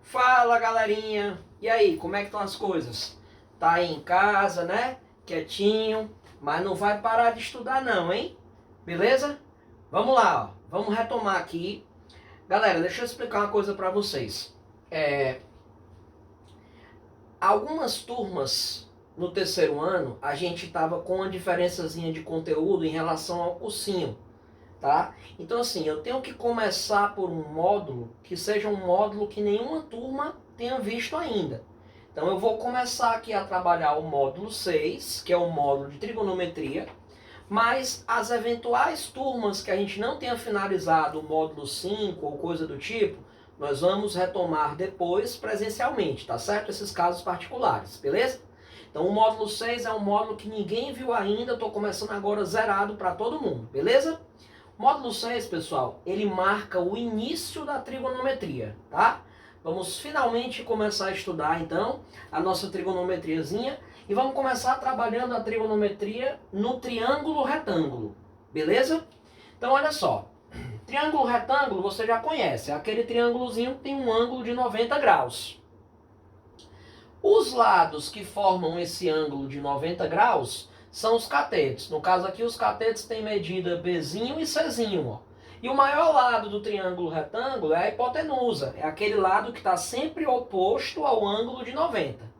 Fala, galerinha! E aí, como é que estão as coisas? Tá aí em casa, né? Quietinho, mas não vai parar de estudar não, hein? Beleza? Vamos lá, ó. Vamos retomar aqui. Galera, deixa eu explicar uma coisa pra vocês. Algumas turmas no terceiro ano, a gente tava com uma diferençazinha de conteúdo em relação ao cursinho, tá? Então assim, eu tenho que começar por um módulo que seja um módulo que nenhuma turma tenha visto ainda. Então eu vou começar aqui a trabalhar o módulo 6, que é o módulo de trigonometria, mas as eventuais turmas que a gente não tenha finalizado o módulo 5 ou coisa do tipo, nós vamos retomar depois presencialmente, tá certo? Esses casos particulares, beleza? Então o módulo 6 é um módulo que ninguém viu ainda, eu estou começando agora zerado para todo mundo, beleza? Módulo 6, pessoal, ele marca o início da trigonometria, tá? Vamos finalmente começar a estudar, então, a nossa trigonometriazinha e vamos começar trabalhando a trigonometria no triângulo retângulo, beleza? Então, olha só, triângulo retângulo você já conhece, é aquele triângulozinho que tem um ângulo de 90 graus. Os lados que formam esse ângulo de 90 graus são os catetos. No caso aqui, os catetos têm medida Bzinho e Czinho, ó. E o maior lado do triângulo retângulo é a hipotenusa. É aquele lado que está sempre oposto ao ângulo de 90.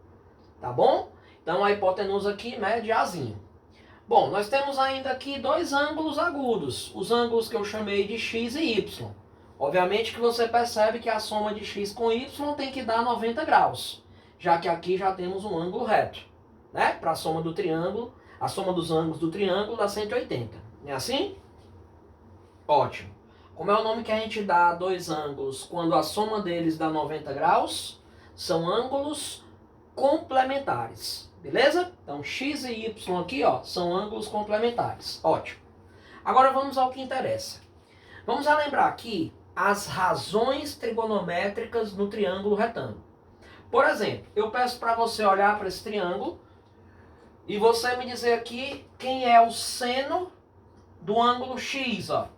Tá bom? Então a hipotenusa aqui mede Azinho. Bom, nós temos ainda aqui dois ângulos agudos. Os ângulos que eu chamei de X e Y. Obviamente que você percebe que a soma de X com Y tem que dar 90 graus. Já que aqui já temos um ângulo reto. Né? Para a soma do triângulo, a soma dos ângulos do triângulo dá 180. Não é assim? Ótimo. Como é o nome que a gente dá a dois ângulos quando a soma deles dá 90 graus? São ângulos complementares. Beleza? Então x e y aqui, ó, são ângulos complementares. Ótimo. Agora vamos ao que interessa. Vamos relembrar aqui as razões trigonométricas no triângulo retângulo. Por exemplo, eu peço para você olhar para esse triângulo e você me dizer aqui quem é o seno do ângulo x, ó.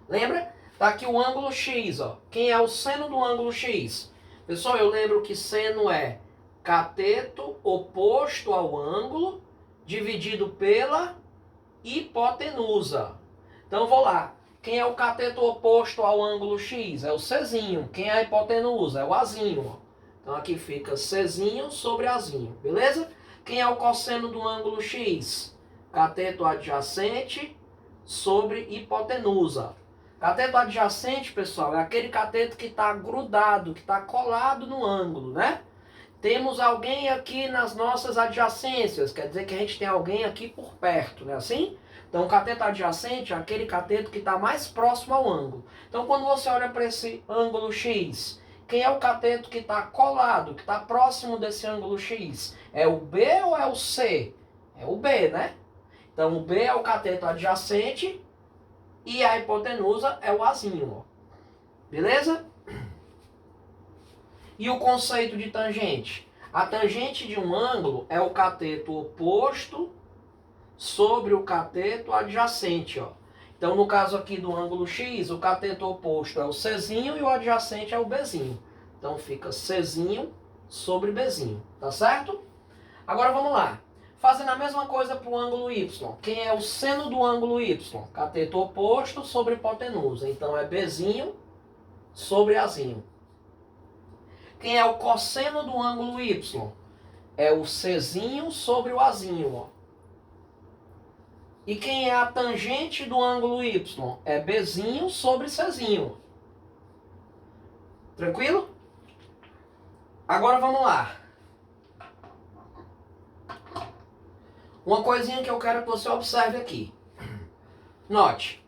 Lembra? Tá aqui o ângulo x, ó. Quem é o seno do ângulo x? Pessoal, eu lembro que seno é cateto oposto ao ângulo dividido pela hipotenusa. Então vou lá. Quem é o cateto oposto ao ângulo x? É o Czinho. Quem é a hipotenusa? É o Azinho. Então aqui fica Czinho sobre Azinho. Beleza? Quem é o cosseno do ângulo x? Cateto adjacente sobre hipotenusa. Cateto adjacente, pessoal, é aquele cateto que está grudado, que está colado no ângulo, né? Temos alguém aqui nas nossas adjacências, quer dizer que a gente tem alguém aqui por perto, não é assim? Então o cateto adjacente é aquele cateto que está mais próximo ao ângulo. Então quando você olha para esse ângulo x, quem é o cateto que está colado, que está próximo desse ângulo x? É o B ou é o C? É o B, né? Então o B é o cateto adjacente e a hipotenusa é o Azinho, ó. Beleza? E o conceito de tangente? A tangente de um ângulo é o cateto oposto sobre o cateto adjacente, ó. Então, no caso aqui do ângulo x, o cateto oposto é o Czinho e o adjacente é o Bzinho. Então, fica Czinho sobre Bzinho, tá certo? Agora, vamos lá. Fazendo a mesma coisa para o ângulo y. Quem é o seno do ângulo y? Cateto oposto sobre hipotenusa. Então, é Bzinho sobre Azinho. Quem é o cosseno do ângulo y? É o Czinho sobre o Azinho, ó. E quem é a tangente do ângulo y? É Bzinho sobre Czinho. Tranquilo? Agora vamos lá. Uma coisinha que eu quero que você observe aqui. Note.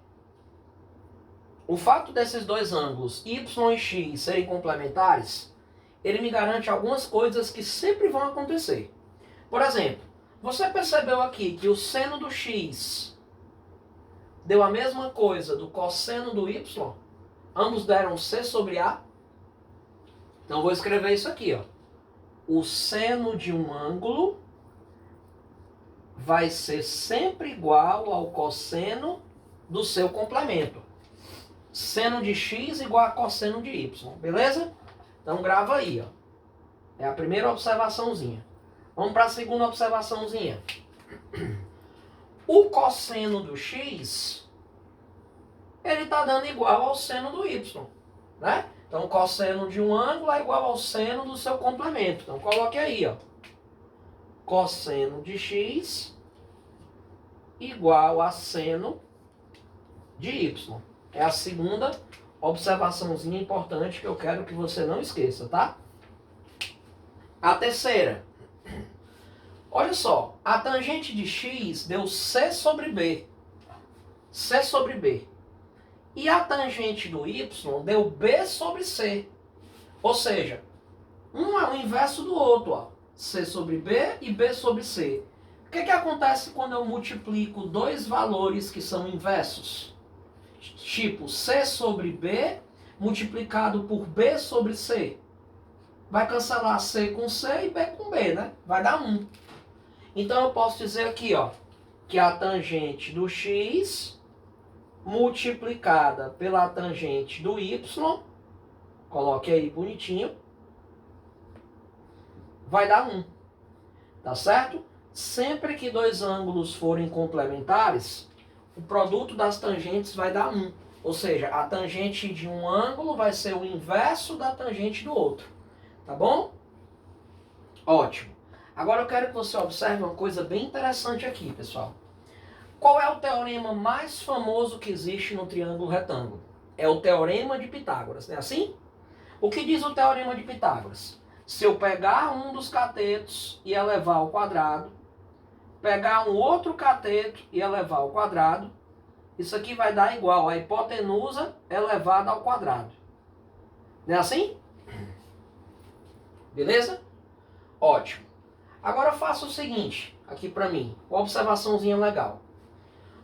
O fato desses dois ângulos y e x serem complementares, ele me garante algumas coisas que sempre vão acontecer. Por exemplo, você percebeu aqui que o seno do x deu a mesma coisa do cosseno do y? Ambos deram c sobre a? Então vou escrever isso aqui, ó. O seno de um ângulo vai ser sempre igual ao cosseno do seu complemento. Seno de x igual a cosseno de y, beleza? Então grava aí, ó. É a primeira observaçãozinha. Vamos para a segunda observaçãozinha. O cosseno do x, ele está dando igual ao seno do y, né? Então, o cosseno de um ângulo é igual ao seno do seu complemento. Então, coloque aí, ó. Cosseno de x igual a seno de y. É a segunda observaçãozinha importante que eu quero que você não esqueça, tá? A terceira. Olha só, a tangente de x deu c sobre b. C sobre b. E a tangente do y deu b sobre c. Ou seja, um é o inverso do outro, ó. C sobre b e b sobre c. O que acontece quando eu multiplico dois valores que são inversos? Tipo, c sobre b multiplicado por b sobre c. Vai cancelar c com c e b com b, né? Vai dar 1. Então eu posso dizer aqui, ó, que a tangente do x multiplicada pela tangente do y, coloque aí bonitinho, vai dar 1. Tá certo? Sempre que dois ângulos forem complementares, o produto das tangentes vai dar 1. Ou seja, a tangente de um ângulo vai ser o inverso da tangente do outro. Tá bom? Ótimo. Agora eu quero que você observe uma coisa bem interessante aqui, pessoal. Qual é o teorema mais famoso que existe no triângulo retângulo? É o teorema de Pitágoras, não é assim? O que diz o teorema de Pitágoras? Se eu pegar um dos catetos e elevar ao quadrado, pegar um outro cateto e elevar ao quadrado, isso aqui vai dar igual a hipotenusa elevada ao quadrado. Não é assim? Beleza? Ótimo. Agora faça o seguinte, aqui para mim, uma observaçãozinha legal.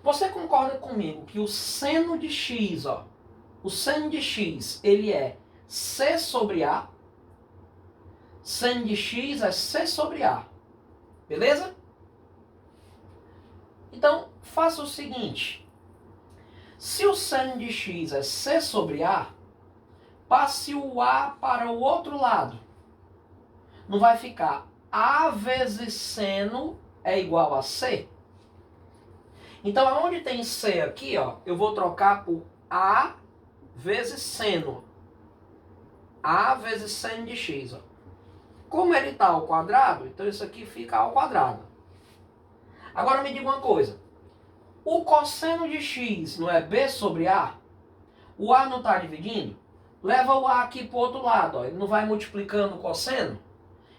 Você concorda comigo que o seno de x, ó, o seno de x, ele é c sobre a? Seno de x é c sobre a. Beleza? Então, faça o seguinte. Se o seno de x é c sobre a, passe o a para o outro lado. Não vai ficar a vezes seno é igual a c? Então, aonde tem c aqui, ó, eu vou trocar por a vezes seno. A vezes seno de x. Ó. Como ele está ao quadrado, então isso aqui fica ao quadrado. Agora me diga uma coisa. O cosseno de x não é b sobre a? O a não está dividindo? Leva o a aqui para o outro lado. Ó. Ele não vai multiplicando o cosseno?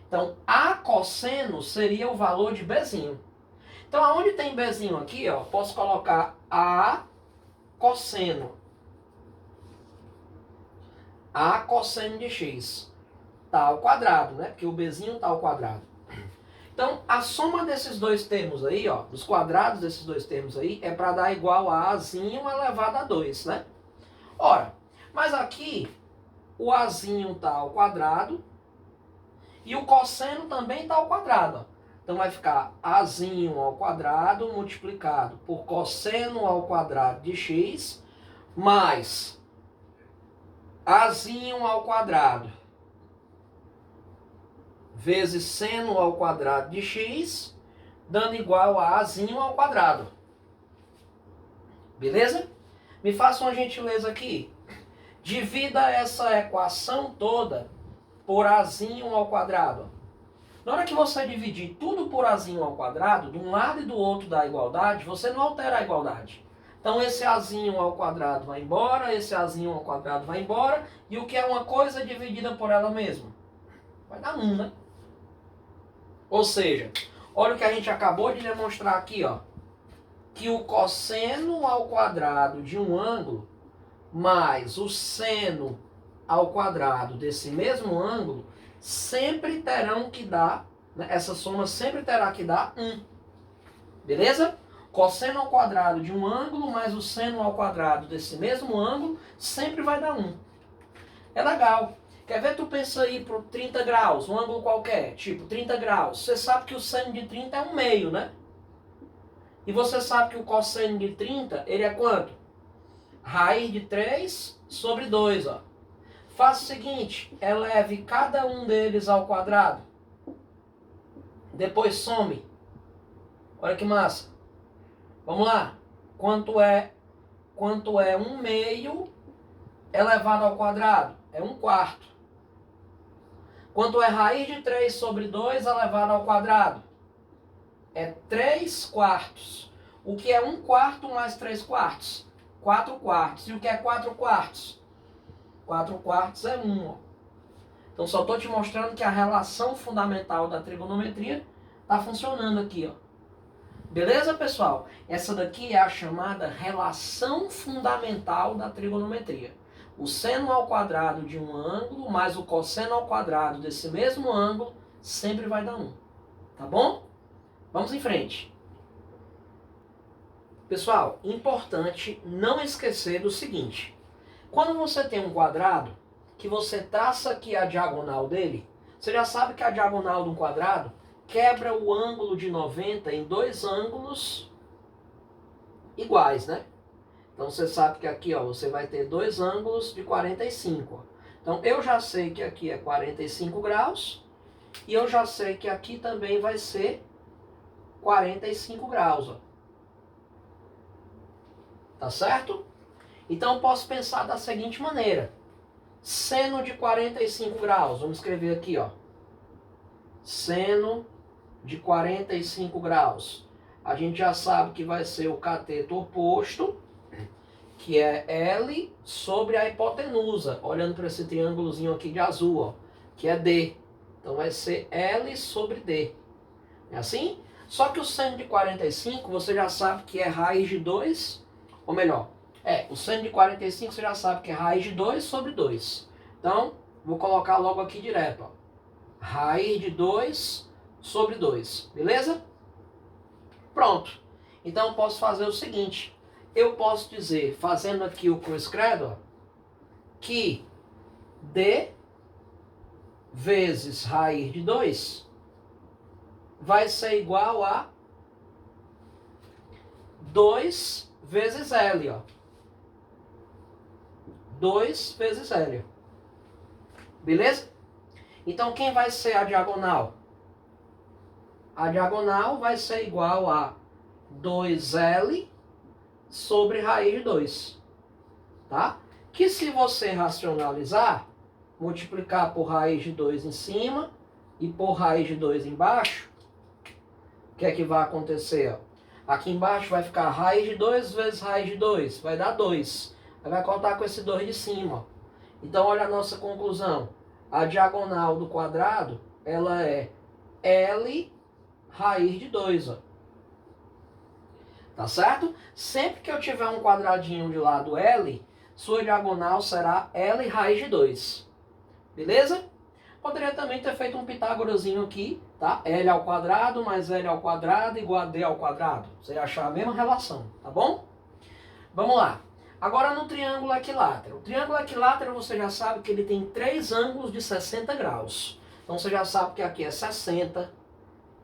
Então, a cosseno seria o valor de bzinho. Então, aonde tem bzinho aqui, ó, posso colocar a cosseno. A cosseno de x. Está ao quadrado, né? Porque o bzinho está ao quadrado. Então, a soma desses dois termos aí, ó, dos quadrados desses dois termos aí, é para dar igual a azinho elevado a 2, né? Ora, mas aqui, o azinho está ao quadrado, e o cosseno também está ao quadrado. Ó. Então vai ficar azinho ao quadrado multiplicado por cosseno ao quadrado de x mais azinho ao quadrado vezes seno ao quadrado de x, dando igual a azinho ao quadrado. Beleza? Me faça uma gentileza aqui. Divida essa equação toda por azinho ao quadrado. Na hora que você dividir tudo por azinho ao quadrado, de um lado e do outro da igualdade, você não altera a igualdade. Então esse azinho ao quadrado vai embora, esse azinho ao quadrado vai embora, e o que é uma coisa dividida por ela mesma? Vai dar 1, né? Ou seja, olha o que a gente acabou de demonstrar aqui, ó. Que o cosseno ao quadrado de um ângulo mais o seno ao quadrado desse mesmo ângulo sempre terão que dar, né, essa soma sempre terá que dar 1. Beleza? Cosseno ao quadrado de um ângulo mais o seno ao quadrado desse mesmo ângulo sempre vai dar 1. É legal. Quer ver? Tu pensa aí por 30 graus, um ângulo qualquer, tipo 30 graus. Você sabe que o seno de 30 é 1/2, né? E você sabe que o cosseno de 30, ele é quanto? raiz de 3 sobre 2, ó. Faça o seguinte, eleve cada um deles ao quadrado. Depois some. Olha que massa. Vamos lá. Quanto é 1 meio elevado ao quadrado? É 1 quarto. Quanto é raiz de 3 sobre 2 elevado ao quadrado? É 3 quartos. O que é 1 quarto mais 3 quartos? 4 quartos. E o que é 4 quartos? 4 quartos é 1. Ó. Então só estou te mostrando que a relação fundamental da trigonometria está funcionando aqui. Ó. Beleza, pessoal? Essa daqui é a chamada relação fundamental da trigonometria. O seno ao quadrado de um ângulo mais o cosseno ao quadrado desse mesmo ângulo sempre vai dar 1. Tá bom? Vamos em frente. Pessoal, importante não esquecer do seguinte. Quando você tem um quadrado, que você traça aqui a diagonal dele, você já sabe que a diagonal de um quadrado quebra o ângulo de 90 em 2 ângulos iguais, né? Então você sabe que aqui, ó, você vai ter 2 ângulos de 45. Ó. Então eu já sei que aqui é 45 graus e eu já sei que aqui também vai ser 45 graus. Ó. Tá certo? Então eu posso pensar da seguinte maneira. Seno de 45 graus. Vamos escrever aqui, ó. Seno de 45 graus. A gente já sabe que vai ser o cateto oposto, que é L sobre a hipotenusa. Olhando para esse triângulozinho aqui de azul, ó, que é D. Então vai ser L sobre D. É assim? Só que o seno de 45 você já sabe que é raiz de 2, ou melhor, o seno de 45 você já sabe que é raiz de 2 sobre 2. Então, vou colocar logo aqui direto. Ó. Raiz de 2 sobre 2. Beleza? Pronto. Então, eu posso fazer o seguinte. Eu posso dizer, fazendo aqui o cruz-credo, que D vezes raiz de 2 vai ser igual a 2 vezes L, ó. 2 vezes L. Beleza? Então, quem vai ser a diagonal? A diagonal vai ser igual a 2L sobre raiz de 2. Tá? Que se você racionalizar, multiplicar por raiz de 2 em cima e por raiz de 2 embaixo, o que é que vai acontecer? Ó? Aqui embaixo vai ficar raiz de 2 vezes raiz de 2. Vai dar 2. Aí vai contar com esse 2 de cima. Ó. Então, olha a nossa conclusão. A diagonal do quadrado, ela é L raiz de 2. Ó. Tá certo? Sempre que eu tiver um quadradinho de lado L, sua diagonal será L raiz de 2. Beleza? Poderia também ter feito um Pitágorazinho aqui, tá? L ao quadrado mais L ao quadrado igual a D ao quadrado. Você ia achar a mesma relação, tá bom? Vamos lá. Agora no triângulo equilátero. O triângulo equilátero você já sabe que ele tem 3 ângulos de 60 graus. Então você já sabe que aqui é 60,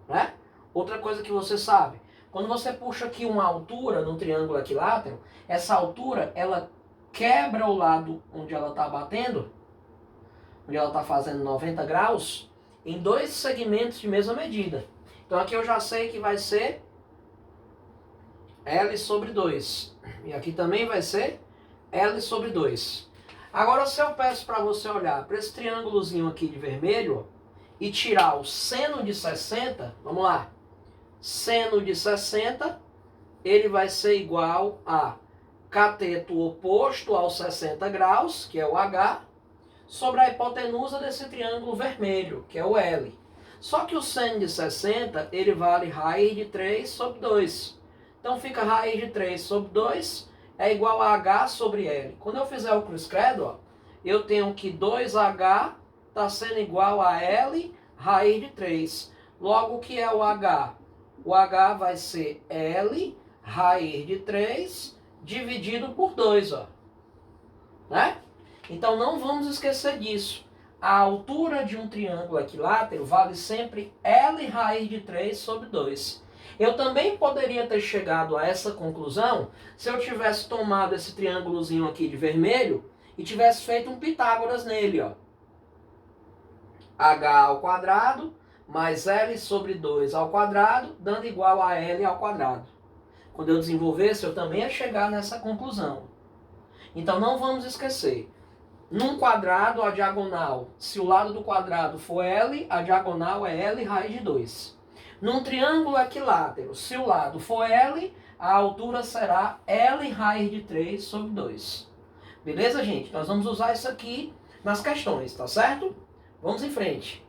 né? Outra coisa que você sabe, quando você puxa aqui uma altura no triângulo equilátero, essa altura, ela quebra o lado onde ela está batendo, onde ela está fazendo 90 graus, em 2 segmentos de mesma medida. Então aqui eu já sei que vai ser L sobre 2. E aqui também vai ser L sobre 2. Agora se eu peço para você olhar para esse triângulozinho aqui de vermelho e tirar o seno de 60, vamos lá. Seno de 60, ele vai ser igual a cateto oposto aos 60 graus, que é o H, sobre a hipotenusa desse triângulo vermelho, que é o L. Só que o seno de 60, ele vale raiz de 3 sobre 2. Então fica raiz de 3 sobre 2 é igual a H sobre L. Quando eu fizer o cruz-credo, ó, eu tenho que 2H está sendo igual a L raiz de 3. Logo, o que é o H? O H vai ser L raiz de 3 dividido por 2. Ó. Né? Então não vamos esquecer disso. A altura de um triângulo equilátero vale sempre L raiz de 3 sobre 2. Eu também poderia ter chegado a essa conclusão se eu tivesse tomado esse triângulozinho aqui de vermelho e tivesse feito um Pitágoras nele, ó. H ao quadrado mais L sobre 2 ao quadrado, dando igual a L ao quadrado. Quando eu desenvolvesse, eu também ia chegar nessa conclusão. Então não vamos esquecer. Num quadrado, a diagonal, se o lado do quadrado for L, a diagonal é L raiz de 2. Num triângulo equilátero, se o lado for L, a altura será L raiz de 3 sobre 2. Beleza, gente? Nós vamos usar isso aqui nas questões, tá certo? Vamos em frente.